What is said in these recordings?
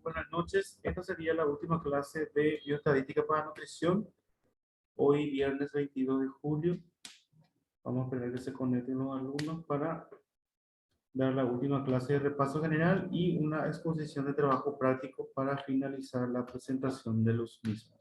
buenas noches. Esta sería la última clase de bioestadística para nutrición. Hoy, viernes 22 de julio. Vamos a esperar que se conecten los alumnos para dar la última clase de repaso general y una exposición de trabajo práctico para finalizar la presentación de los mismos.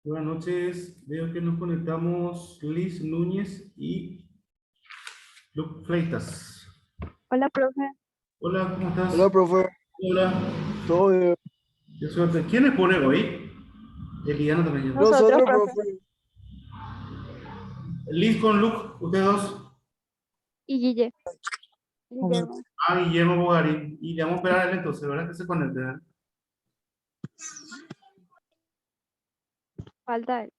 Buenas noches. Veo que nos conectamos Liz Núñez y Luke Fleitas. Hola, profe. Hola, ¿cómo estás? Hola, profe. Hola. ¿Todo bien? Qué suerte. ¿Quién les pone hoy? Eliana también. Yo. Nosotros, profe. Liz con Luke, ustedes dos. Y Guillermo. Guillermo Bogari. Y le vamos a esperar a él entonces, ¿verdad? Que se conecte. ¿Verdad? Falta él.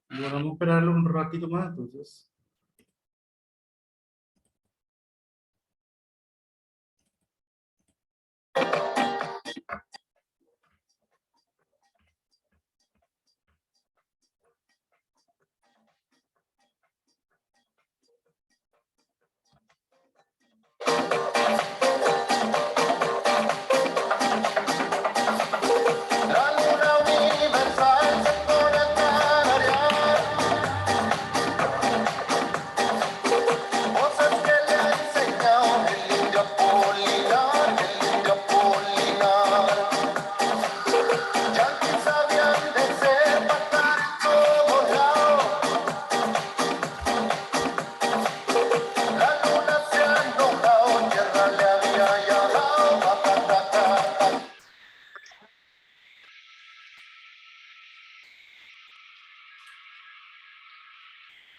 Bueno, vamos a esperarlo un ratito más entonces.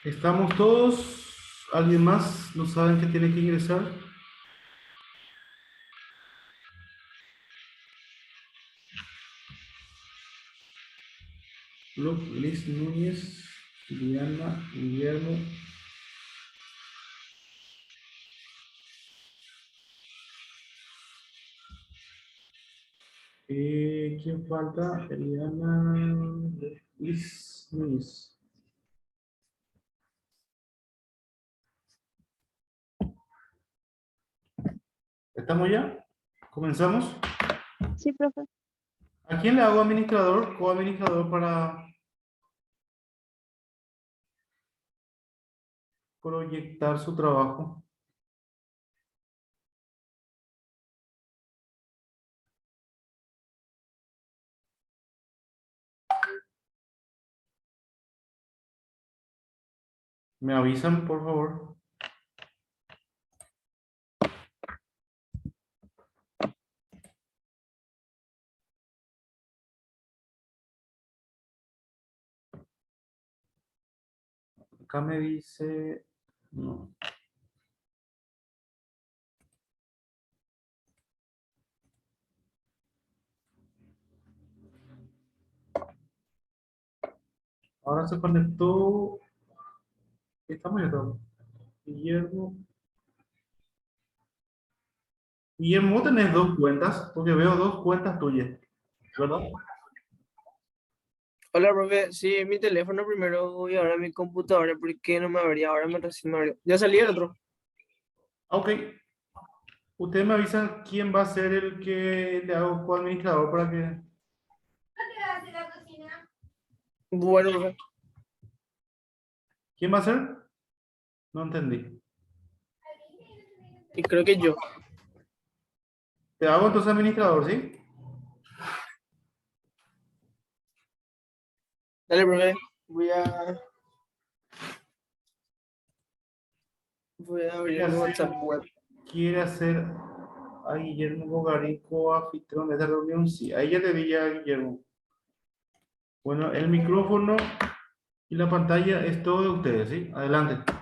¿Estamos todos? ¿Alguien más no saben que tiene que ingresar? Luke, Liz Núñez, Diana, Guillermo. ¿Quién falta? Eliana, Liz Núñez. ¿Estamos ya? ¿Comenzamos? Sí, profe. ¿A quién le hago administrador? Co-administrador para proyectar su trabajo. ¿Me avisan, por favor? Acá me dice No. Ahora se conectó. Estamos ya todos. Guillermo. Guillermo, vos tenés dos cuentas, porque veo dos cuentas tuyas, ¿verdad? Hola, profe. Sí, mi teléfono primero y ahora mi computadora. ¿Por qué no me abría? Ahora me recién me abrió. Ya salí el otro. Ok. Usted me avisa quién va a ser el que le hago coadministrador para que. Bueno, profe. ¿Quién va a ser? No entendí. Y creo que yo. Te hago entonces administrador, ¿sí? Dale, profe. Voy a abrir mi WhatsApp web. ¿Quiere hacer a Guillermo Bogarín coanfitrión de esta reunión? Sí, ahí ya le vi ya a Guillermo. Bueno, el micrófono y la pantalla es todo de ustedes, ¿sí? Adelante.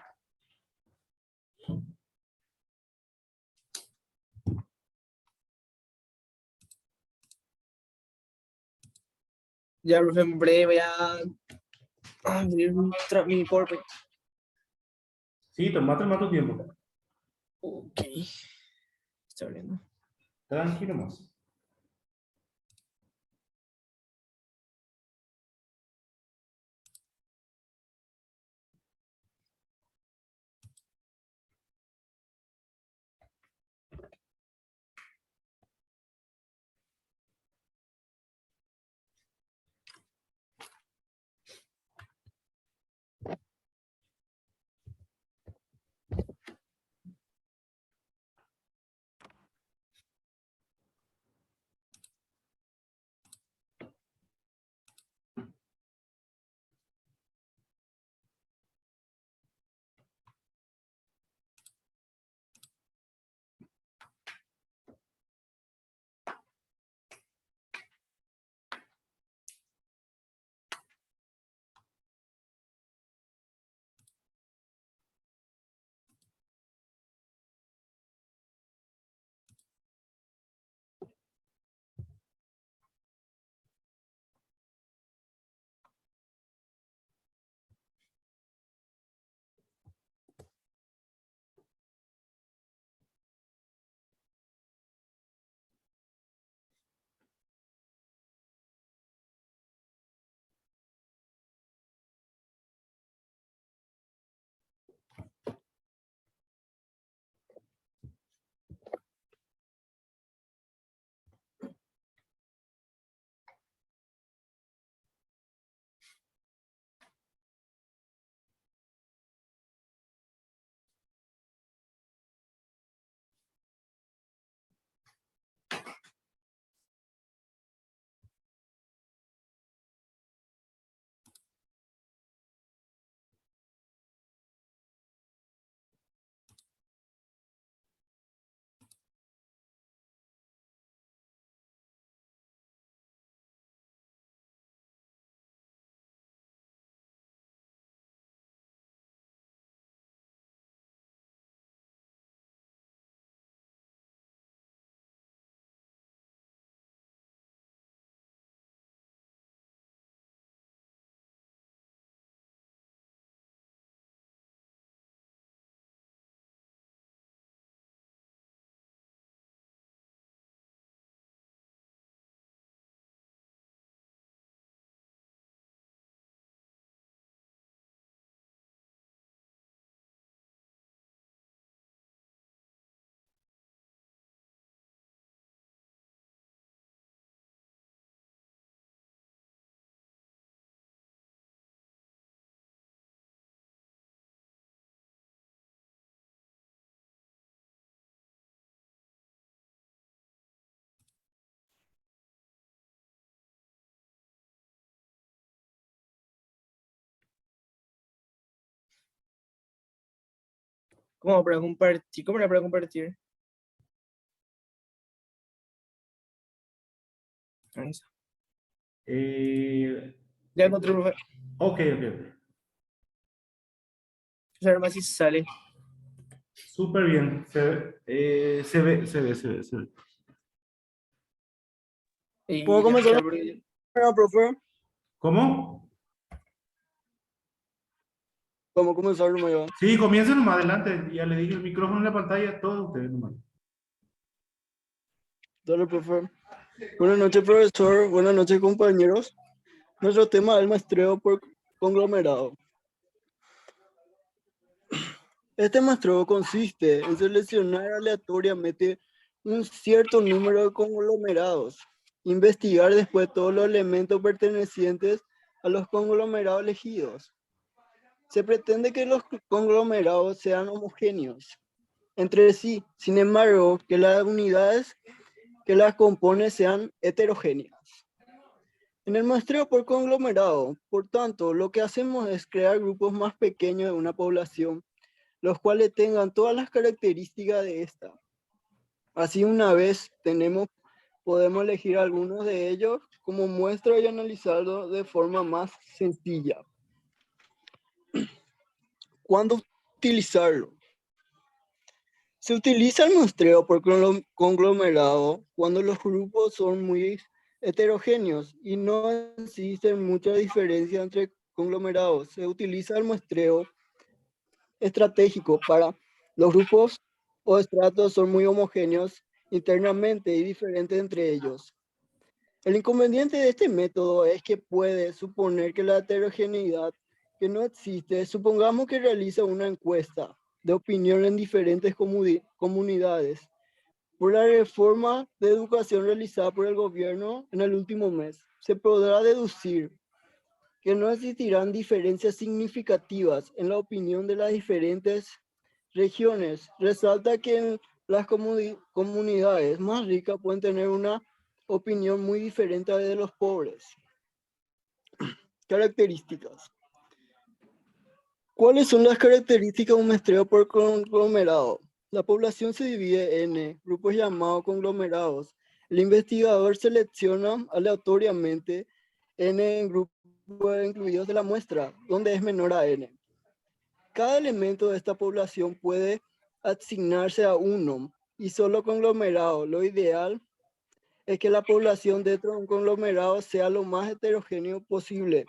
Ya, profe, en breve voy a abrir mi PowerPoint. Sí, tomate más tu tiempo. Ok. Está abriendo. Tranquilo más. ¿Cómo para compartir? ¿Cómo era para compartir? Ahí está. Eh, Ya encontré, profe. ok, ok, ok. A ver más si sale. Súper bien. Se ve. Y ¿Puedo ya comenzar está, la porque- primera, profe? ¿Cómo? ¿Cómo comenzar nomás? Sí, comiencen nomás adelante. Ya le dije el micrófono en la pantalla a todos ustedes nomás. Dale, profe. Buenas noches, profesor. Buenas noches, compañeros. Nuestro tema es el muestreo por conglomerado. Este muestreo consiste en seleccionar aleatoriamente un cierto número de conglomerados, investigar después todos los elementos pertenecientes a los conglomerados elegidos. Se pretende que los conglomerados sean homogéneos entre sí, sin embargo, que las unidades que las componen sean heterogéneas. En el muestreo por conglomerado, por tanto, lo que hacemos es crear grupos más pequeños de una población, los cuales tengan todas las características de esta. Así, una vez podemos elegir algunos de ellos como muestra y analizarlo de forma más sencilla. ¿Cuándo utilizarlo? Se utiliza el muestreo por conglomerado cuando los grupos son muy heterogéneos y no existen muchas diferencias entre conglomerados. Se utiliza el muestreo estratégico para los grupos o estratos son muy homogéneos internamente y diferentes entre ellos. El inconveniente de este método es que puede suponer que la heterogeneidad que no existe, supongamos que realiza una encuesta de opinión en diferentes comunidades por la reforma de educación realizada por el gobierno en el último mes. Se podrá deducir que no existirán diferencias significativas en la opinión de las diferentes regiones. Resalta que en las comunidades más ricas pueden tener una opinión muy diferente de los pobres. Características. ¿Cuáles son las características de un muestreo por conglomerado? La población se divide en grupos llamados conglomerados. El investigador selecciona aleatoriamente n en grupos incluidos de la muestra, donde es menor a n. Cada elemento de esta población puede asignarse a uno y solo conglomerado. Lo ideal es que la población dentro de un conglomerado sea lo más heterogéneo posible,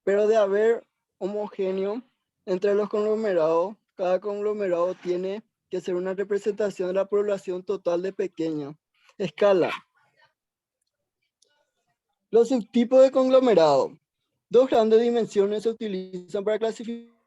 pero de haber homogéneo entre los conglomerados, cada conglomerado tiene que ser una representación de la población total de pequeña escala. Los subtipos de conglomerado. Dos grandes dimensiones se utilizan para clasificar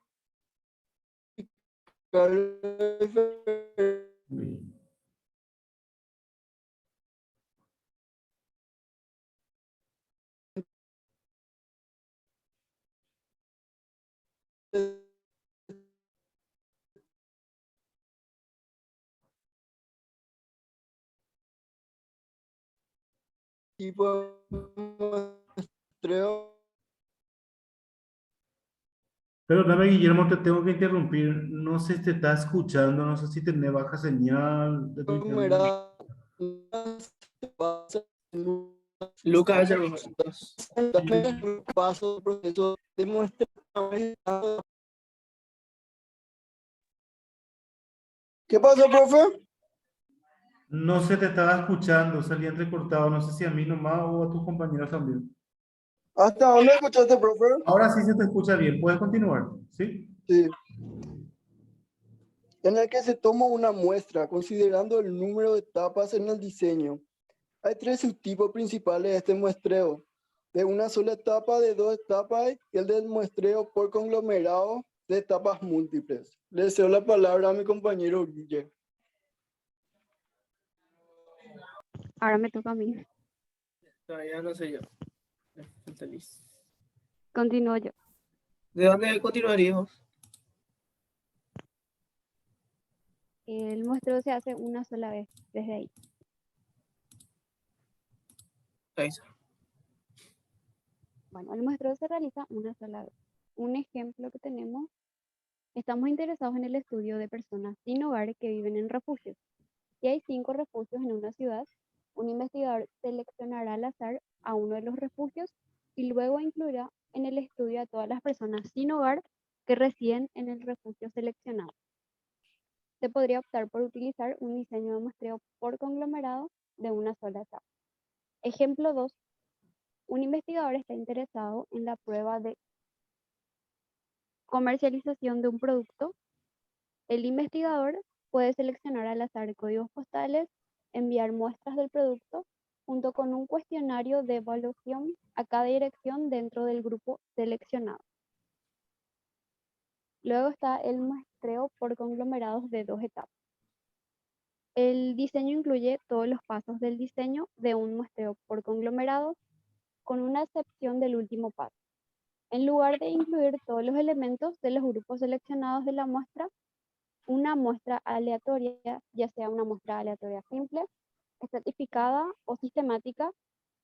tipo de muestreo. Perdóname, Guillermo, te tengo que interrumpir. No sé si te está escuchando, no sé si tenés baja señal de tu internet. Conglomerado se basa en un Lucas, ya vamos. paso proceso de muestreo. ¿Qué pasa, profe? No se te estaba escuchando, salía entrecortado. No sé si a mí nomás o a tus compañeros también. ¿Hasta dónde escuchaste, profe? Ahora sí se te escucha bien. ¿Puedes continuar? ¿Sí? Sí. En el que se toma una muestra considerando el número de etapas en el diseño. Hay tres subtipos principales de este muestreo: de una sola etapa, de dos etapas y el del muestreo por conglomerado de etapas múltiples. Le cedo la palabra a mi compañero Guille. Ahora me toca a mí. Todavía no sé yo. Feliz. Continúo yo. ¿De dónde continuaríamos? El muestreo se hace una sola vez, desde ahí. Ahí está. Bueno, el muestreo se realiza una sola vez. Un ejemplo que tenemos, estamos interesados en el estudio de personas sin hogar que viven en refugios. Si hay 5 refugios en una ciudad, un investigador seleccionará al azar a uno de los refugios y luego incluirá en el estudio a todas las personas sin hogar que residen en el refugio seleccionado. Se podría optar por utilizar un diseño de muestreo por conglomerado de una sola etapa. Ejemplo 2. Un investigador está interesado en la prueba de comercialización de un producto. El investigador puede seleccionar al azar códigos postales, enviar muestras del producto junto con un cuestionario de evaluación a cada dirección dentro del grupo seleccionado. Luego está el muestreo por conglomerados de 2 etapas. El diseño incluye todos los pasos del diseño de un muestreo por conglomerados, con una excepción del último paso. En lugar de incluir todos los elementos de los grupos seleccionados de la muestra, una muestra aleatoria, ya sea una muestra aleatoria simple, estratificada o sistemática,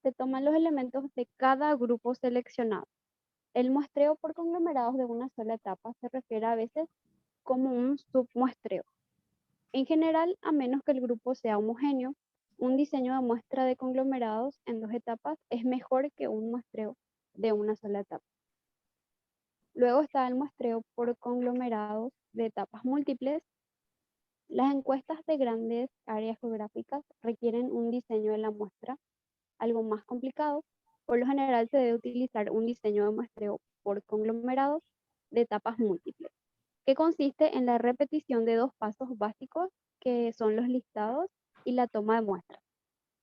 se toman los elementos de cada grupo seleccionado. El muestreo por conglomerados de una sola etapa se refiere a veces como un submuestreo. En general, a menos que el grupo sea homogéneo, un diseño de muestra de conglomerados en 2 etapas es mejor que un muestreo de una sola etapa. Luego está el muestreo por conglomerados de etapas múltiples. Las encuestas de grandes áreas geográficas requieren un diseño de la muestra algo más complicado. Por lo general se debe utilizar un diseño de muestreo por conglomerados de etapas múltiples, que consiste en la repetición de 2 pasos básicos, que son los listados y la toma de muestras.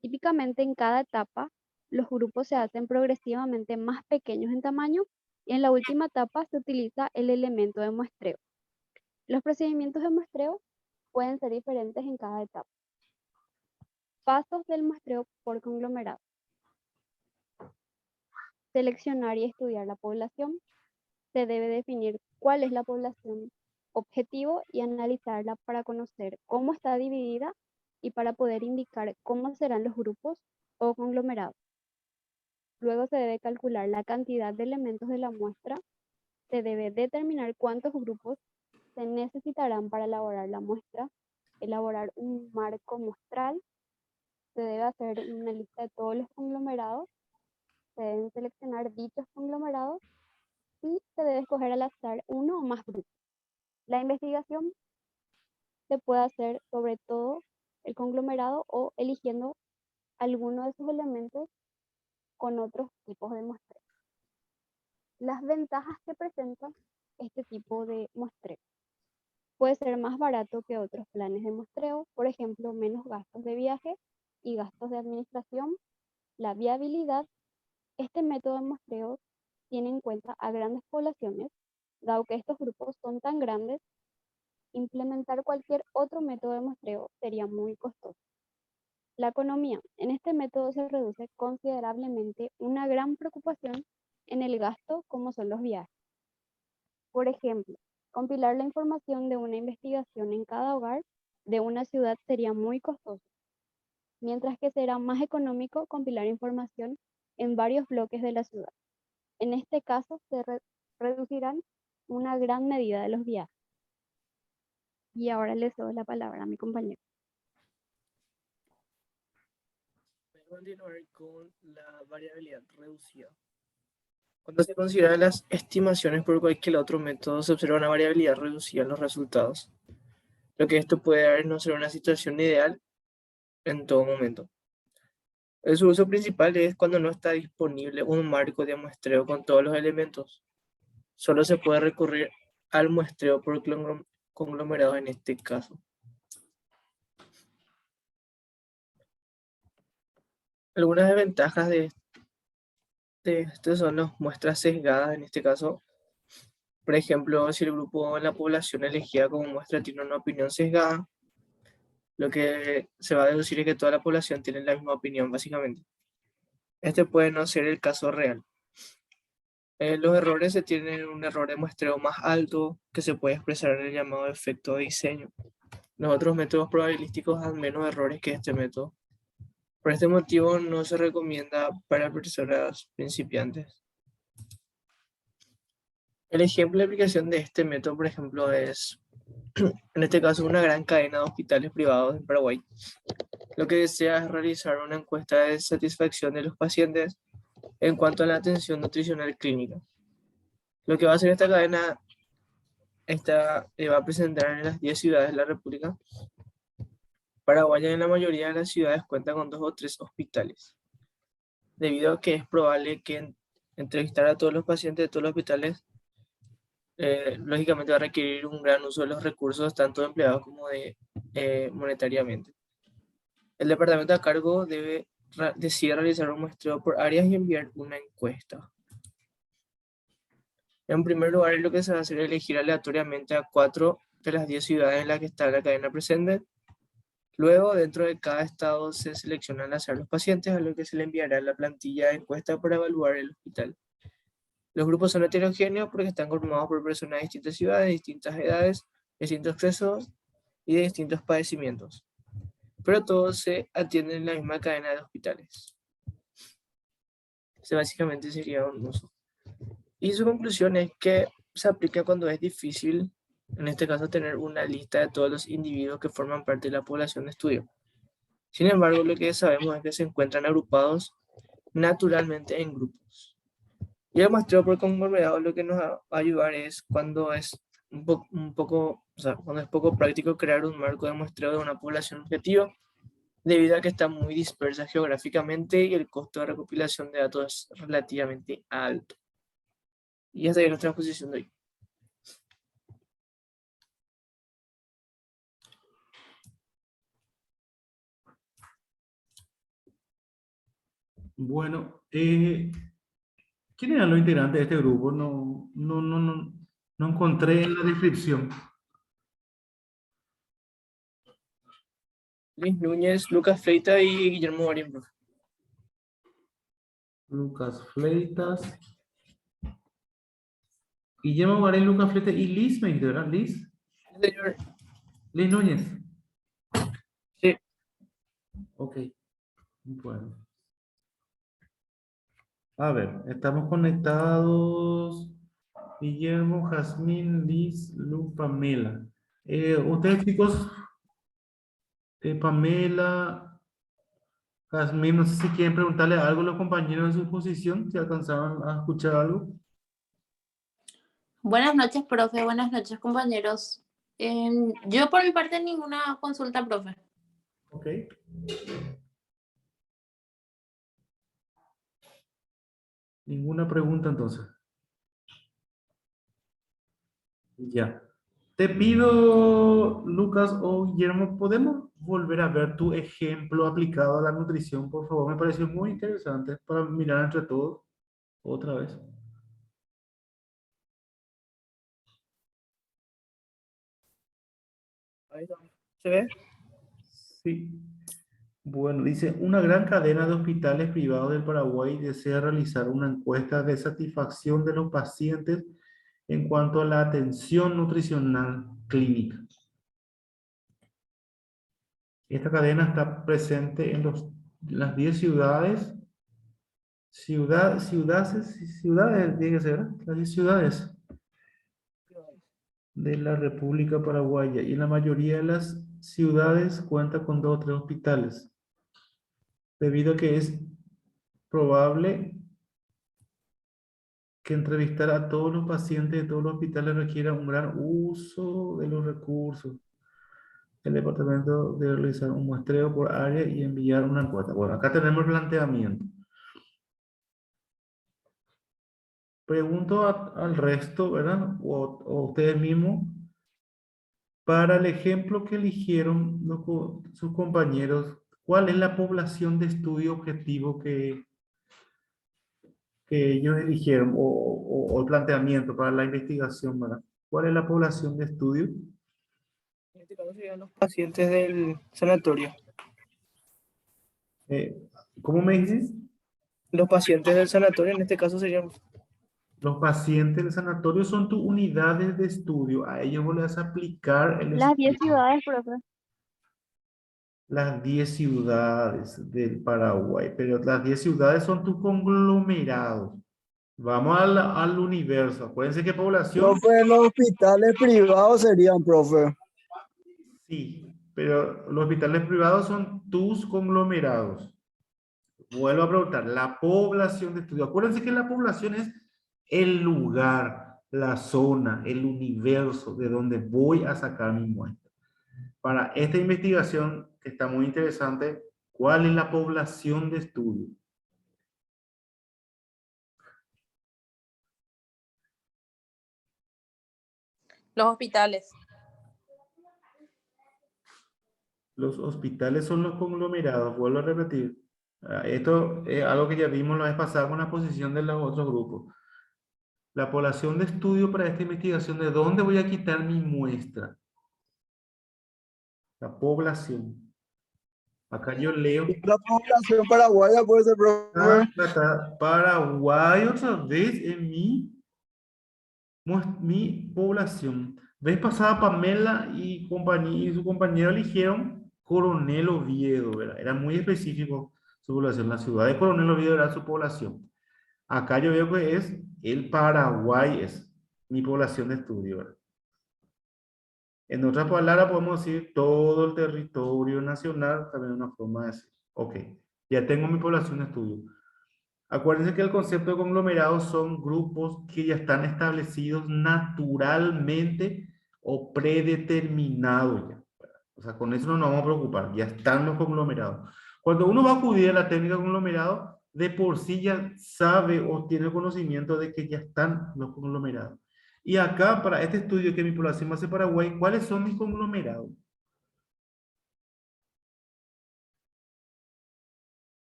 Típicamente en cada etapa, los grupos se hacen progresivamente más pequeños en tamaño y en la última etapa se utiliza el elemento de muestreo. Los procedimientos de muestreo pueden ser diferentes en cada etapa. Pasos del muestreo por conglomerado. Seleccionar y estudiar la población. Se debe definir cuál es la población objetivo y analizarla para conocer cómo está dividida y para poder indicar cómo serán los grupos o conglomerados. Luego se debe calcular la cantidad de elementos de la muestra. Se debe determinar cuántos grupos se necesitarán para elaborar la muestra, elaborar un marco muestral. Se debe hacer una lista de todos los conglomerados. Se deben seleccionar dichos conglomerados y se debe escoger al azar uno o más grupos. La investigación se puede hacer sobre todo el conglomerado o eligiendo alguno de sus elementos con otros tipos de muestreo. Las ventajas que presenta este tipo de muestreo. Puede ser más barato que otros planes de muestreo, por ejemplo, menos gastos de viaje y gastos de administración. La viabilidad. Este método de muestreo tiene en cuenta a grandes poblaciones, dado que estos grupos son tan grandes. Implementar cualquier otro método de muestreo sería muy costoso. La economía. En este método se reduce considerablemente una gran preocupación en el gasto, como son los viajes. Por ejemplo, compilar la información de una investigación en cada hogar de una ciudad sería muy costoso, mientras que será más económico compilar información en varios bloques de la ciudad. En este caso, se reducirán una gran medida de los viajes. Y ahora le cedo la palabra a mi compañero. Voy a continuar con la variabilidad reducida. Cuando se consideran las estimaciones por cualquier otro método, se observa una variabilidad reducida en los resultados. Lo que esto puede dar es no ser una situación ideal en todo momento. Su uso principal es cuando no está disponible un marco de muestreo con todos los elementos. Solo se puede recurrir al muestreo por conglomerado en este caso. Algunas desventajas de esto son las muestras sesgadas en este caso. Por ejemplo, si el grupo en la población elegida como muestra tiene una opinión sesgada, lo que se va a deducir es que toda la población tiene la misma opinión, básicamente. Este puede no ser el caso real. Los errores se tienen un error de muestreo más alto que se puede expresar en el llamado efecto de diseño. Los otros métodos probabilísticos dan menos errores que este método. Por este motivo no se recomienda para personas principiantes. El ejemplo de aplicación de este método, por ejemplo, es, en este caso, una gran cadena de hospitales privados en Paraguay. Lo que desea es realizar una encuesta de satisfacción de los pacientes en cuanto a la atención nutricional clínica. Lo que va a hacer esta cadena esta va a presentar en las 10 ciudades de la República Paraguaya. En la mayoría de las ciudades cuenta con 2 o 3 hospitales, debido a que es probable que entrevistar a todos los pacientes de todos los hospitales lógicamente va a requerir un gran uso de los recursos, tanto de empleados como de monetariamente. El departamento a cargo decide realizar un muestreo por áreas y enviar una encuesta. En primer lugar, lo que se va a hacer es elegir aleatoriamente a 4 de las 10 ciudades en las que está la cadena presente. Luego, dentro de cada estado se selecciona al azar los pacientes, a los que se le enviará la plantilla de encuesta para evaluar el hospital. Los grupos son heterogéneos porque están conformados por personas de distintas ciudades, de distintas edades, de distintos sexos y de distintos padecimientos, pero todos se atienden en la misma cadena de hospitales. Ese básicamente sería un uso. Y su conclusión es que se aplica cuando es difícil, en este caso, tener una lista de todos los individuos que forman parte de la población de estudio. Sin embargo, lo que sabemos es que se encuentran agrupados naturalmente en grupos. Y el muestreo por conglomerado lo que nos va a ayudar es cuando es cuando es poco práctico crear un marco de muestreo de una población objetiva, debido a que está muy dispersa geográficamente y el costo de recopilación de datos es relativamente alto. Y hasta ahí nuestra exposición de hoy. Bueno, ¿quién eran los integrantes de este grupo? No encontré en la descripción. Luis Núñez, Lucas Fleita y Guillermo Marín, profe. Lucas Fleitas. Guillermo Marín, Lucas Fleitas y Liz, me dijiste, ¿verdad? Liz. Señor. Liz Núñez. Sí. Ok. Bueno. A ver, estamos conectados. Guillermo, Jazmín, Liz, Lu, Pamela. Ustedes, chicos, Pamela, Jazmín, no sé si quieren preguntarle algo a los compañeros de su posición, si alcanzaban a escuchar algo. Buenas noches, profe. Buenas noches, compañeros. Yo por mi parte ninguna consulta, profe. Ok. Ninguna pregunta entonces. Ya. Te pido, Lucas o Guillermo, ¿podemos volver a ver tu ejemplo aplicado a la nutrición, por favor? Me pareció muy interesante para mirar entre todos otra vez. Ahí está. ¿Se ve? Sí. Bueno, dice, una gran cadena de hospitales privados del Paraguay desea realizar una encuesta de satisfacción de los pacientes en cuanto a la atención nutricional clínica. Esta cadena está presente en las 10 ciudades. Ciudades, tiene que ser, ¿verdad? Las 10 ciudades de la República Paraguaya. Y la mayoría de las ciudades cuenta con 2 o 3 hospitales. Debido a que es probable que entrevistar a todos los pacientes de todos los hospitales requiera un gran uso de los recursos. El departamento debe realizar un muestreo por área y enviar una encuesta. Bueno, acá tenemos el planteamiento. Pregunto al resto, ¿verdad? O ustedes mismos, para el ejemplo que eligieron sus compañeros, ¿cuál es la población de estudio objetivo que ellos eligieron o el planteamiento para la investigación, ¿verdad? ¿Cuál es la población de estudio? En este caso serían los pacientes del sanatorio. ¿Cómo me dices? Los pacientes del sanatorio en este caso serían... Los pacientes del sanatorio son tus unidades de estudio. A ellos vos le vas a aplicar el Las 10 estudio. ciudades, profe. Las 10 ciudades del Paraguay, pero las 10 ciudades son tus conglomerados. Vamos al universo. Acuérdense que población... Profe, los hospitales privados serían, profe. Sí, pero los hospitales privados son tus conglomerados. Vuelvo a preguntar, la población de estudio. Acuérdense que la población es el lugar la zona, el universo de donde voy a sacar mi muestra. Para esta investigación, que está muy interesante, ¿cuál es la población de estudio? Los hospitales. Los hospitales son los conglomerados, vuelvo a repetir. Esto es algo que ya vimos la vez pasada con la posición de los otros grupos. La población de estudio para esta investigación, ¿de dónde voy a quitar mi muestra? La población. Acá yo leo. La población paraguaya puede ser, profe. Paraguay otra vez en mi población. Vez pasada Pamela y su compañero eligieron Coronel Oviedo, ¿verdad? Era muy específico su población. La ciudad de Coronel Oviedo era su población. Acá yo veo que es el Paraguay, es mi población de estudio, ¿verdad? En otras palabras, podemos decir todo el territorio nacional, también una forma de decir. Ok, ya tengo mi población de estudio. Acuérdense que el concepto de conglomerados son grupos que ya están establecidos naturalmente o predeterminados ya. O sea, con eso no nos vamos a preocupar, ya están los conglomerados. Cuando uno va a acudir a la técnica de conglomerado, de por sí ya sabe o tiene conocimiento de que ya están los conglomerados. Y acá, para este estudio que mi población hace Paraguay, ¿cuáles son mis conglomerados?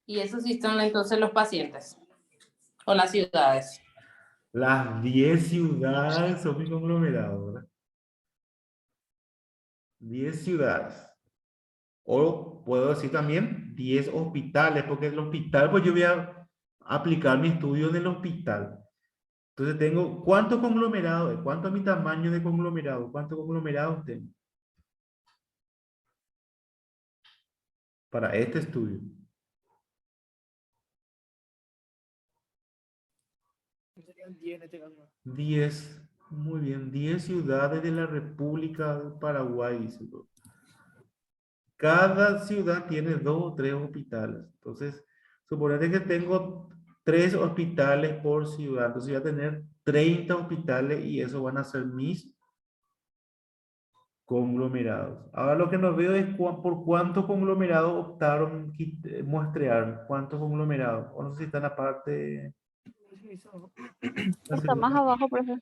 Y esos sí son entonces los pacientes o las ciudades. Las 10 ciudades son mis conglomerados, ¿verdad? 10 ciudades. O puedo decir también 10 hospitales, porque el hospital, pues yo voy a aplicar mi estudio en el hospital. Entonces tengo, ¿cuántos conglomerados? ¿Cuánto es mi tamaño de conglomerado? ¿Cuántos conglomerados tengo? Para este estudio. Serían 10 en este caso. 10. Muy bien. 10 ciudades de la República del Paraguay, dice. Cada ciudad tiene 2 o 3 hospitales. Entonces, suponete que tengo 3 hospitales por ciudad. Entonces voy a tener 30 hospitales y eso van a ser mis conglomerados. Ahora lo que no veo es por cuántos conglomerados optaron muestrear. ¿Cuántos conglomerados? O no sé si están aparte. Está más abajo, profe.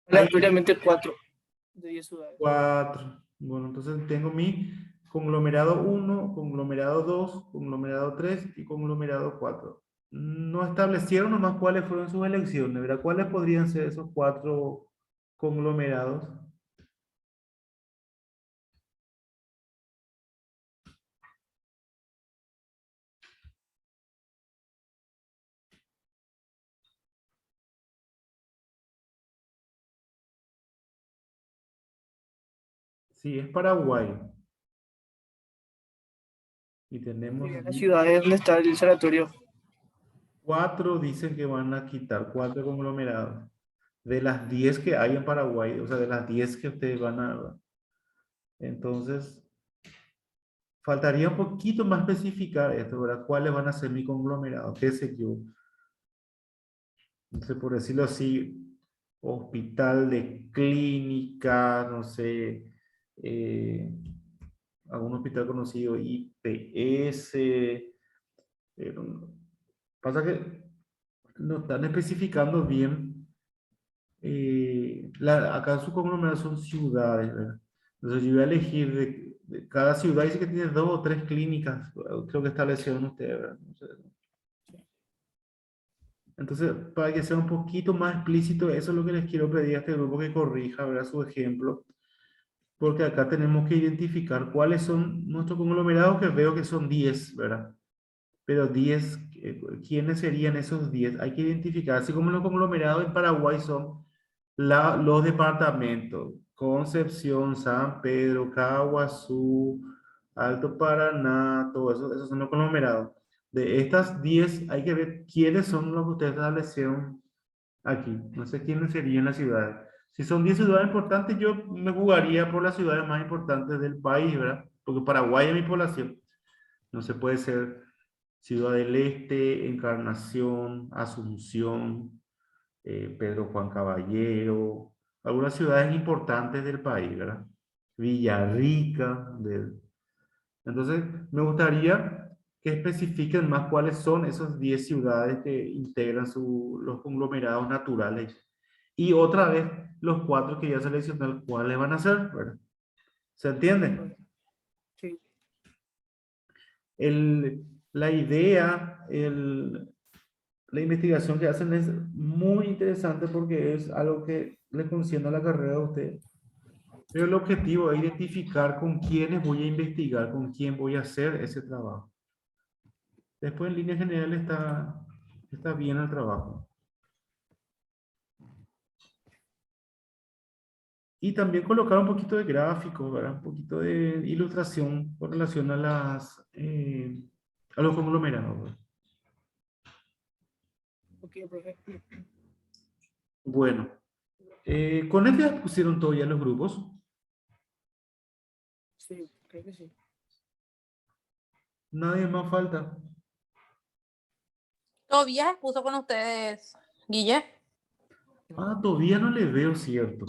Aleatoriamente 4 de 10 ciudades. 4. Bueno, entonces tengo mi conglomerado 1, conglomerado 2, conglomerado 3 y conglomerado 4. No establecieron nomás cuáles fueron sus elecciones, ¿verdad? ¿Cuáles podrían ser esos 4 conglomerados? Sí, es Paraguay. Y tenemos Serían las ciudades donde está el sanatorio. 4, dicen que van a quitar 4 conglomerados. De las 10 que hay en Paraguay, o sea, de las 10 que ustedes van a... Entonces, faltaría un poquito más especificar esto, ¿verdad? ¿Cuáles van a ser mi conglomerado? ¿Qué sé yo? No sé, por decirlo así, hospital de clínica, no sé, algún hospital conocido, IPS. Pasa que no están especificando bien. Acá su conglomerado son ciudades, ¿verdad? Entonces yo voy a elegir de cada ciudad, dice que tiene 2 o 3 clínicas, creo que establecieron ustedes, ¿verdad? No sé. Entonces, para que sea un poquito más explícito, eso es lo que les quiero pedir a este grupo que corrija, ¿verdad? Su ejemplo, porque acá tenemos que identificar cuáles son nuestros conglomerados, que veo que son 10, ¿verdad? Pero 10, ¿quiénes serían esos 10? Hay que identificar, así como los conglomerados en Paraguay son los departamentos, Concepción, San Pedro, Caguazú, Alto Paraná, todo eso, esos son los conglomerados. De estas 10 hay que ver quiénes son los que ustedes establecieron aquí. No sé quiénes serían las ciudades. Si son 10 ciudades importantes, yo me jugaría por las ciudades más importantes del país, ¿verdad? Porque Paraguay es mi población. No se puede ser Ciudad del Este, Encarnación, Asunción, Pedro Juan Caballero, algunas ciudades importantes del país, ¿verdad? Villarrica. Entonces, me gustaría que especifiquen más cuáles son esas 10 ciudades que integran los conglomerados naturales. Y otra vez, los 4 que ya seleccioné, cuáles van a ser, ¿verdad? ¿Se entiende? Sí. La idea, la investigación que hacen es muy interesante porque es algo que le concierne a la carrera de usted. Pero el objetivo es identificar con quiénes voy a investigar, con quién voy a hacer ese trabajo. Después, en línea general, está bien el trabajo. Y también colocar un poquito de gráfico, ¿verdad? Un poquito de ilustración con relación a a los conglomerados, ¿verdad? Ok, profe. Bueno, con este ya pusieron todos ya los grupos. Sí, creo que sí. Nadie más falta. Todavía expuso con ustedes, Guille. Ah, todavía no le veo, cierto.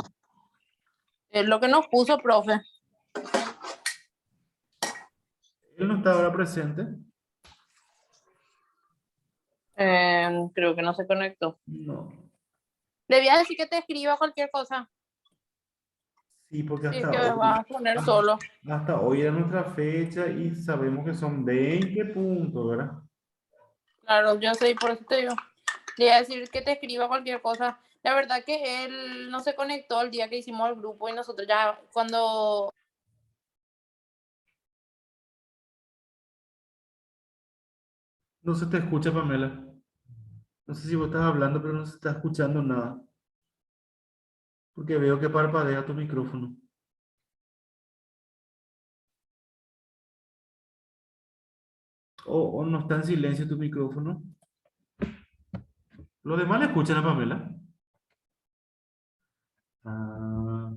Es lo que nos puso, profe. Él no está ahora presente. Creo que no se conectó. No. Le voy a decir que te escriba cualquier cosa. Sí, porque Sí, es hasta que hoy, va a poner solo. hasta hoy era nuestra fecha y sabemos que son 20 puntos, ¿verdad? Claro, yo sé, y por eso te digo. Le voy a decir que te escriba cualquier cosa. La verdad que él no se conectó el día que hicimos el grupo y nosotros ya cuando... No se te escucha, Pamela. No sé si vos estás hablando, pero no se está escuchando nada. Porque veo que parpadea tu micrófono. O no está en silencio tu micrófono. ¿Los demás le escuchan a Pamela? Ah,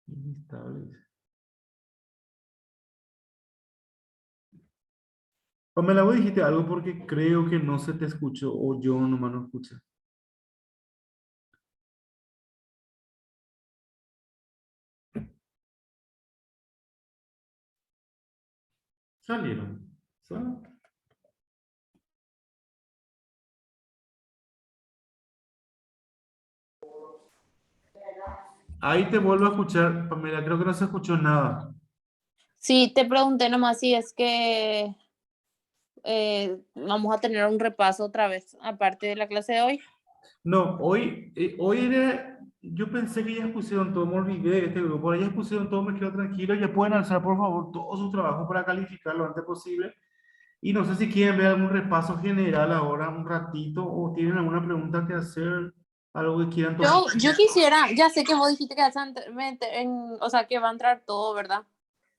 inestable. Pamela, vos dijiste algo porque creo que no se te escuchó o yo nomás no escuché. Salieron. Ahí te vuelvo a escuchar, Pamela. Creo que no se escuchó nada. Sí, te pregunté nomás si es que vamos a tener un repaso otra vez, aparte de la clase de hoy. No, hoy yo pensé que ya pusieron todo, me olvidé de este grupo, ahora ya pusieron todo, me quedo tranquilo, ya pueden alzar por favor todo su trabajo para calificar lo antes posible. Y no sé si quieren ver algún repaso general ahora, un ratito, o tienen alguna pregunta que hacer, algo que quieran tocar. Yo quisiera, ya sé que vos dijiste que o sea, que va a entrar todo, ¿verdad?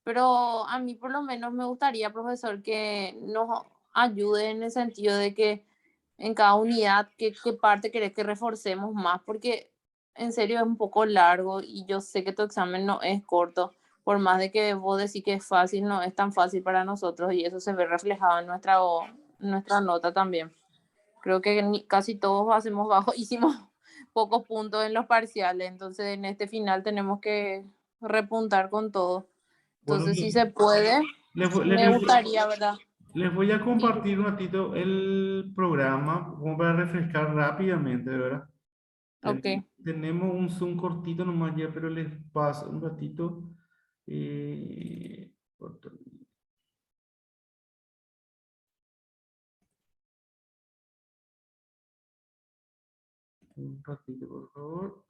Pero a mí por lo menos me gustaría, profesor, que nos ayude en el sentido de que en cada unidad, qué parte querés que reforcemos más, porque en serio es un poco largo y yo sé que tu examen no es corto, por más de que vos decís que es fácil, no es tan fácil para nosotros y eso se ve reflejado en nuestra nota también. Creo que casi todos hacemos bajo, hicimos pocos puntos en los parciales, entonces en este final tenemos que repuntar con todo. Bueno, Entonces, si se puede, me gustaría, ¿verdad? les voy a Y, compartir un ratito el programa, como para refrescar rápidamente, ¿verdad? ok. Tenemos un Zoom cortito nomás ya, pero les paso un ratito. Corto. Un ratito, por favor.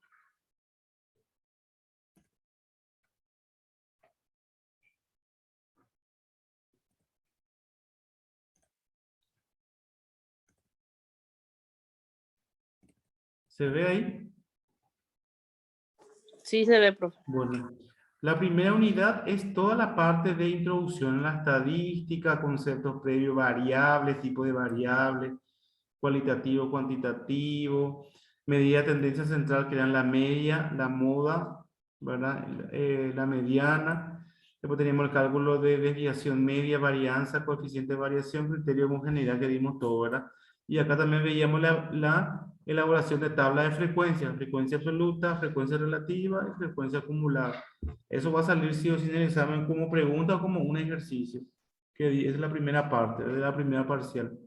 ¿Se ve ahí? Sí se ve, profe. Bueno, la primera unidad es toda la parte de introducción a la estadística, conceptos previos, variables, tipo de variables, cualitativo, cuantitativo, medida de tendencia central que eran la media, la moda, ¿verdad? La mediana. Después teníamos el cálculo de desviación media, varianza, coeficiente de variación, criterio de homogeneidad que vimos todo, ¿verdad? Y acá también veíamos la elaboración de tabla de frecuencia absoluta, frecuencia relativa y frecuencia acumulada. Eso va a salir sí o sí en el examen como pregunta o como un ejercicio, que es la primera parte, de la primera parcial.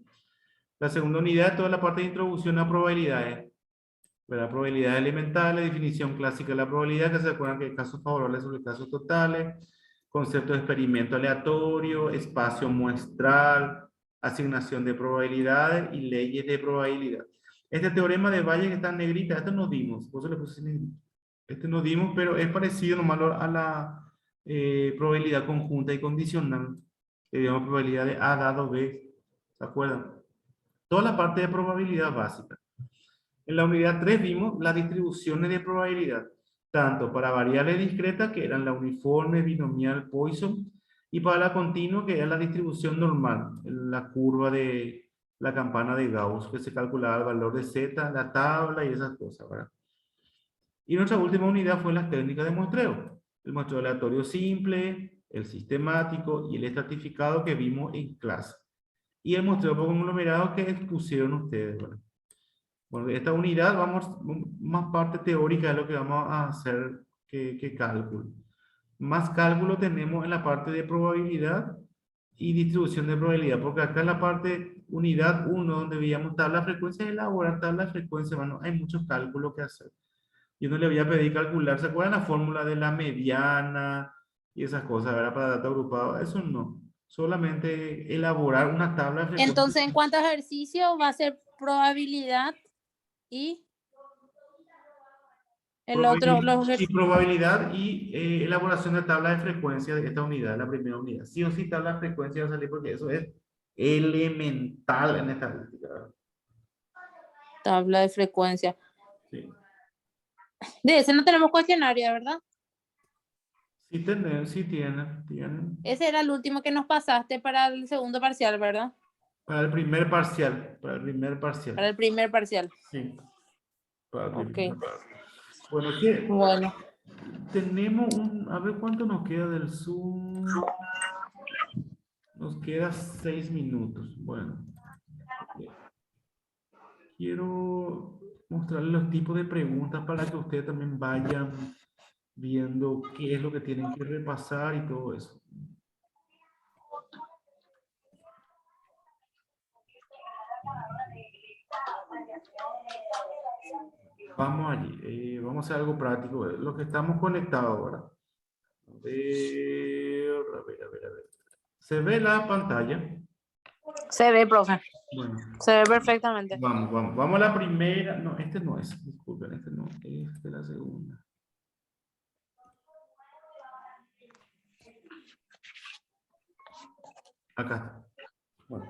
La segunda unidad, toda la parte de introducción a probabilidades. ¿Verdad? Probabilidades elementales, definición clásica de la probabilidad, que se acuerdan que hay casos favorables sobre casos totales, concepto de experimento aleatorio, espacio muestral, asignación de probabilidades y leyes de probabilidad. Este teorema de Bayes que está en negrita, este no dimos, por eso le puse negrita. Este no dimos, pero es parecido nomás a la probabilidad conjunta y condicional, que digamos probabilidad de A dado B, ¿se acuerdan? Toda la parte de probabilidad básica. En la unidad 3 vimos las distribuciones de probabilidad, tanto para variables discretas, que eran la uniforme, binomial, Poisson, y para la continua, que era la distribución normal, la curva de la campana de Gauss, que se calculaba el valor de z, la tabla y esas cosas, ¿verdad? Y nuestra última unidad fue las técnicas de muestreo. El muestreo aleatorio simple, el sistemático y el estratificado que vimos en clase. Y el muestreo por conglomerado que expusieron ustedes, ¿verdad? Bueno, esta unidad vamos más parte teórica de lo que vamos a hacer que cálculo. Más cálculo tenemos en la parte de probabilidad y distribución de probabilidad, porque acá en la parte unidad 1, donde veíamos tabla de frecuencia, elaborar tabla de frecuencia, bueno, hay muchos cálculos que hacer. Yo no le voy a pedir calcular, ¿se acuerdan la fórmula de la mediana y esas cosas, ¿verdad? Para datos agrupados, eso no. Solamente elaborar una tabla de frecuencia. Entonces, en cuanto a ejercicio, va a ser probabilidad y el otro, Sí, probabilidad y elaboración de tabla de frecuencia de esta unidad, la primera unidad. Sí o sí tabla de frecuencia va a salir porque eso es elemental en estadística. tabla de frecuencia. Sí. De ese no tenemos cuestionario, ¿verdad? Sí tienen. Ese era el último que nos pasaste para el segundo parcial, ¿verdad? Para el primer parcial, Para el primer parcial. Sí. Para el Ok. primer parcial. Bueno, ¿qué? Bueno. Tenemos a ver cuánto nos queda del Zoom. Nos queda 6 minutos. Bueno. Quiero mostrarles los tipos de preguntas para que ustedes también vayan viendo qué es lo que tienen que repasar y todo eso. Vamos allí, vamos a hacer algo práctico. Los que estamos conectados ahora. A ver. ¿Se ve la pantalla? Se ve, profe. Bueno. Se ve perfectamente. Vamos a la primera. No, este no es. Disculpen, este no. Esta es la segunda. Acá está. Bueno.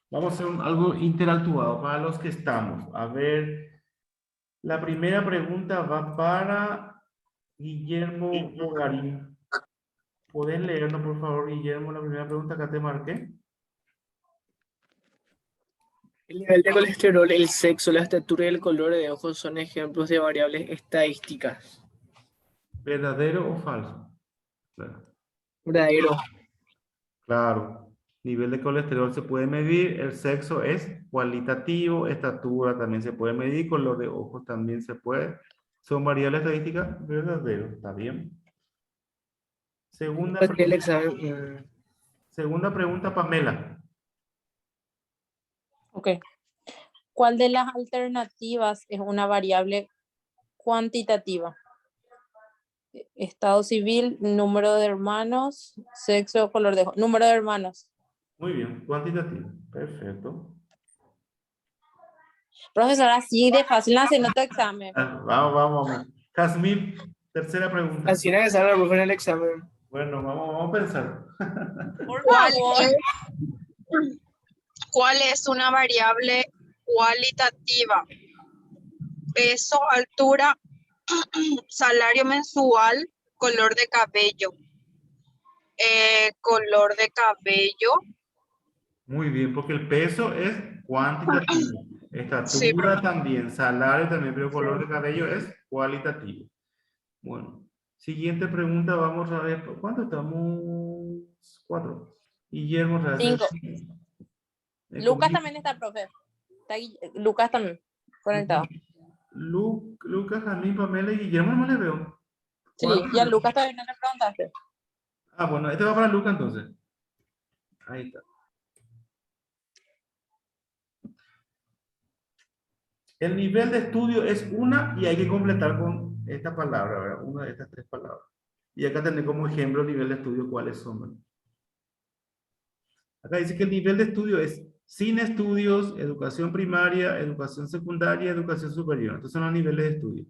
Vamos a hacer algo interactuado para los que estamos. A ver, la primera pregunta va para Guillermo Bogarín. ¿Puedes leernos, por favor, Guillermo, la primera pregunta? Acá te marqué. El nivel de colesterol, el sexo, la estatura y el color de ojos son ejemplos de variables estadísticas. ¿Verdadero o falso? Verdadero. Claro. Nivel de colesterol se puede medir, el sexo es cualitativo, estatura también se puede medir, color de ojos también se puede. Son variables estadísticas, verdadero, ¿está bien? Segunda El pregunta, examen, Pamela. Ok. ¿Cuál de las alternativas es una variable cuantitativa? Estado civil, número de hermanos, sexo, color de ojos. Número de hermanos. Muy bien, cuantitativo, perfecto. Profesora, así de fácil hace tu examen. Vamos. Jazmín, tercera pregunta. así era que sale la profe en el examen. Bueno, vamos a pensar. Por favor. ¿Cuál es una variable cualitativa? Peso, altura, salario mensual, color de cabello. Color de cabello. Muy bien, porque el peso es cuantitativo. Estatura Sí, también, salario también, pero color de cabello es cualitativo. Bueno, Siguiente pregunta, vamos a ver, ¿cuánto estamos? 4. Guillermo Racer. 5. Lucas también está, profe. Está Lucas también conectado. Lucas, Jamín, Pamela y Guillermo no le veo. Sí, ¿Cuánto? y a Lucas todavía no le preguntaste. Ah, bueno, este va para Lucas entonces. Ahí está. El nivel de estudio es una y hay que completar con esta palabra, ¿verdad? Una de estas 3 palabras. Y acá tenemos como ejemplo el nivel de estudio cuáles son, ¿verdad? Acá dice que el nivel de estudio es sin estudios, educación primaria, educación secundaria, educación superior. Estos son los niveles de estudio.